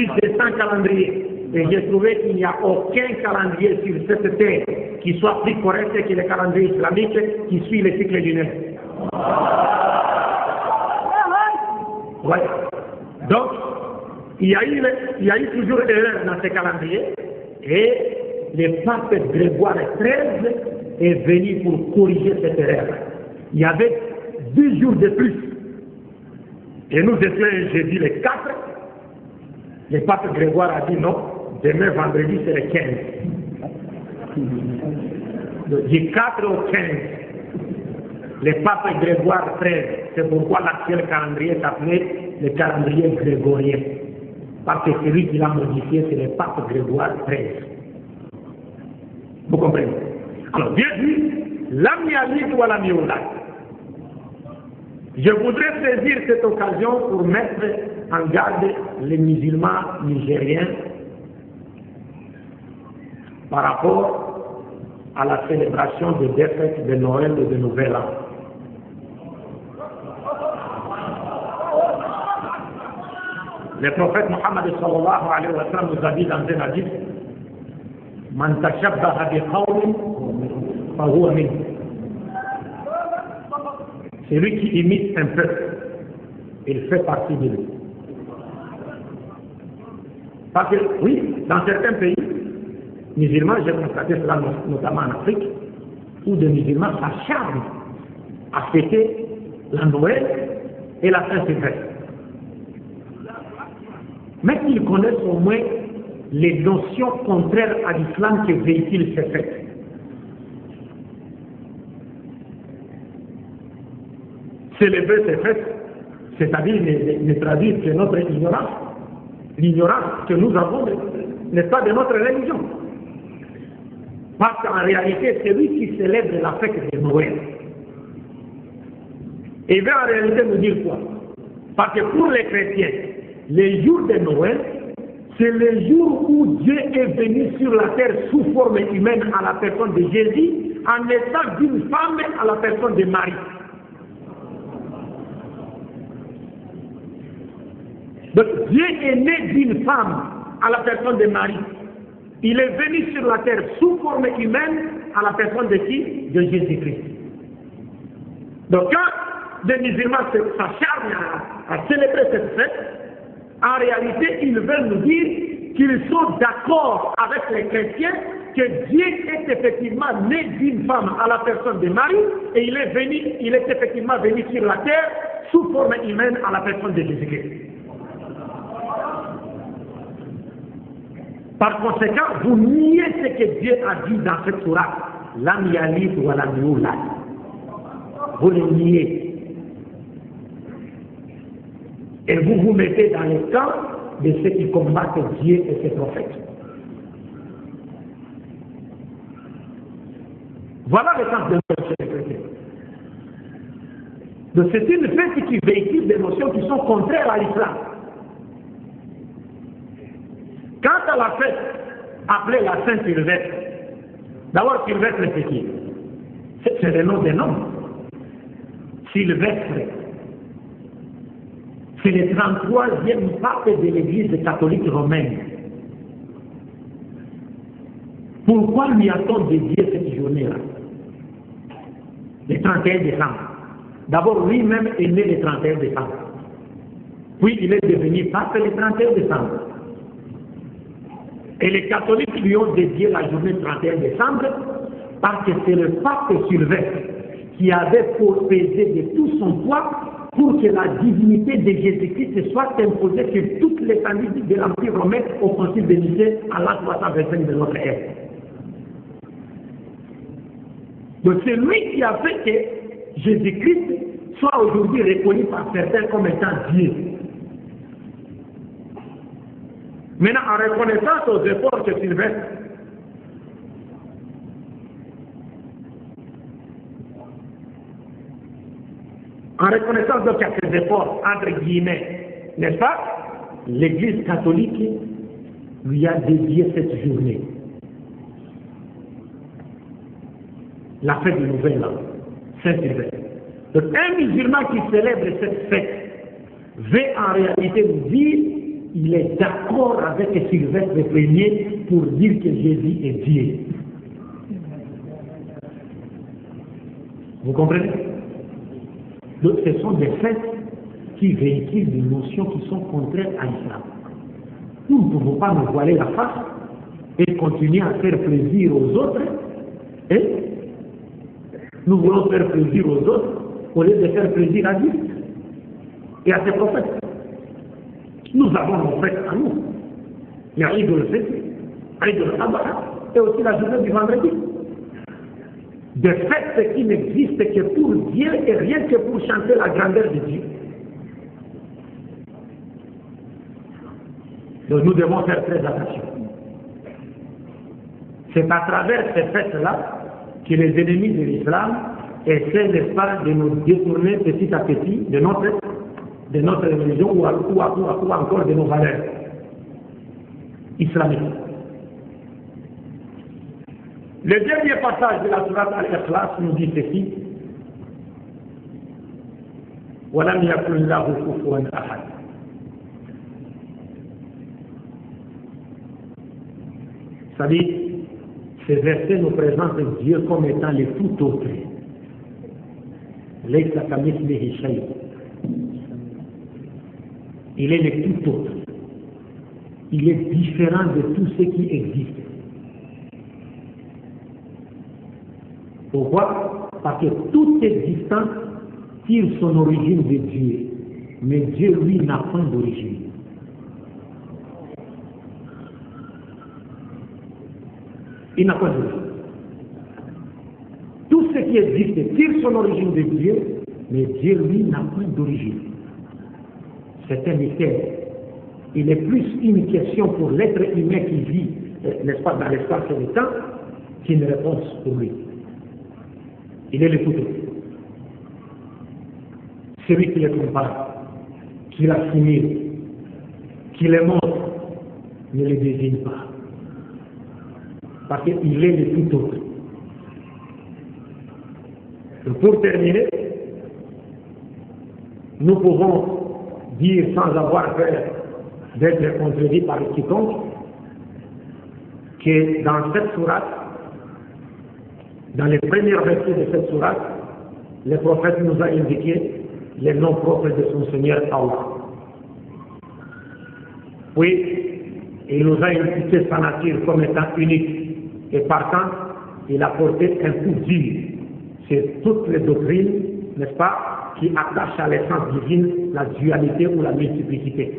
de 100 calendriers. Et j'ai trouvé qu'il n'y a aucun calendrier sur cette terre qui soit plus correct que le calendrier islamique qui suit les cycles lunaires. Ouais. Donc, il y a eu toujours erreur dans ces calendriers et le pape Grégoire XIII est venu pour corriger cette erreur. Il y avait 10 jours de plus. Et nous étions un jeudi le 4. Le pape Grégoire a dit non, demain vendredi c'est le 15. Du 4 au 15. Le pape Grégoire XIII, c'est pourquoi l'actuel calendrier s'appelait le calendrier grégorien. Parce que celui qui l'a modifié, c'est le pape Grégoire XIII. Vous comprenez? Alors, Dieu dit, l'ami ali ou l'ami oulad. Je voudrais saisir cette occasion pour mettre en garde les musulmans nigériens par rapport à la célébration des deux fêtes de Noël et de Nouvel An. Le prophète Mohammed sallallahu alayhi wa sallam nous a dit dans un hadith, Man tashabbaha bi qawmin fa huwa minhum. Celui qui imite un peuple, il fait partie de lui. Parce que, oui, dans certains pays musulmans, j'ai constaté cela notamment en Afrique, où des musulmans s'acharnent à fêter la Noël et la Saint-Sylvestre. Mais qu'ils connaissent au moins les notions contraires à l'islam que véhiculent ces fêtes. Célébrer ces fêtes, c'est-à-dire ne traduire que notre ignorance, l'ignorance que nous avons, n'est-ce pas, de notre religion. Parce qu'en réalité, c'est lui qui célèbre la fête de Noël. Et il va en réalité nous dire quoi? Parce que pour les chrétiens, les jours de Noël, c'est le jour où Dieu est venu sur la terre sous forme humaine à la personne de Jésus, en étant d'une femme à la personne de Marie. Donc Dieu est né d'une femme à la personne de Marie. Il est venu sur la terre sous forme humaine à la personne de qui? De Jésus-Christ. Donc quand des musulmans s'acharnent à célébrer cette fête, en réalité, ils veulent nous dire qu'ils sont d'accord avec les chrétiens que Dieu est effectivement né d'une femme à la personne de Marie et il est effectivement venu sur la terre sous forme humaine à la personne de Jésus-Christ. Par conséquent, vous niez ce que Dieu a dit dans cette sourate, l'am yalid wa lam yulad. Vous le niez. Et vous vous mettez dans le camp de ceux qui combattent Dieu et ses prophètes. Voilà le sens de notre chrétien. Donc c'est une fête qui véhicule des notions qui sont contraires à l'islam. Quant à la fête appelée la Saint-Sylvestre, d'abord Sylvestre c'est qui? C'est le nom des noms. Sylvestre. C'est le 33e pape de l'Église catholique romaine. Pourquoi lui a-t-on dédié cette journée-là? Le 31 décembre. D'abord, lui-même est né le 31 décembre. Puis il est devenu pape le 31 décembre. Et les catholiques lui ont dédié la journée 31 décembre parce que c'est le pape Sylvestre qui avait pour peser de tout son poids pour que la divinité de Jésus-Christ soit imposée sur toutes les familles de l'Empire romain au concile de Nicée à l'an 325 de notre ère. Donc c'est lui qui a fait que Jésus-Christ soit aujourd'hui reconnu par certains comme étant Dieu. Maintenant, en reconnaissance aux efforts que Sylvestre en reconnaissance donc à ces efforts, entre guillemets, n'est-ce pas? L'Église catholique lui a dédié cette journée. La fête du Nouvel An, Saint-Sylvestre. Donc un musulman qui célèbre cette fête veut en réalité nous dire il est d'accord avec Sylvestre Ier pour dire que Jésus est Dieu. Vous comprenez? Donc ce sont des faits qui véhiculent des notions qui sont contraires à l'islam. Nous ne pouvons pas nous voiler la face et continuer à faire plaisir aux autres. Et nous voulons faire plaisir aux autres au lieu de faire plaisir à Dieu et à ses prophètes. Nous avons nos fêtes à nous. Il y a Eid al-Fitr, Eid al-Adha et aussi la journée du vendredi. Des fêtes qui n'existent que pour Dieu et rien que pour chanter la grandeur de Dieu. Donc nous devons faire très attention. C'est à travers ces fêtes-là que les ennemis de l'islam essaient, n'est-ce pas, de nous détourner petit à petit de notre religion ou encore de nos valeurs islamiques. Le dernier passage de la sourate Al-Ikhlas nous dit ceci: وَلَمْ يَكُنْ لَهُ كُفُوًا أَحَدٌ. C'est-à-dire, ces versets nous présentent Dieu comme étant le tout autre. لَيْسَ كَمِثْلِهِ شَيْءٌ. Il est le tout autre. Il est différent de tout ce qui existe. Pourquoi? Parce que tout existant tire son origine de Dieu. Mais Dieu, lui, n'a point d'origine. Il n'a pas d'origine. Tout ce qui existe tire son origine de Dieu, mais Dieu, lui, n'a point d'origine. C'est un mystère. Il est plus une question pour l'être humain qui vit, n'est-ce pas, dans l'espace et le temps, qu'une réponse pour lui. Il est le tout autre. Celui qui le compare, qui l'assimile, qui le montre, ne le désigne pas. Parce qu'il est le tout autre. Et pour terminer, nous pouvons dire sans avoir peur d'être contredit par quiconque que dans cette sourate, dans les premiers versets de cette sourate, le prophète nous a indiqué les noms propres de son Seigneur Allah. Oui, il nous a indiqué sa nature comme étant unique et partant, il a porté un coup dur sur toutes les doctrines, n'est-ce pas, qui attachent à l'essence divine la dualité ou la multiplicité.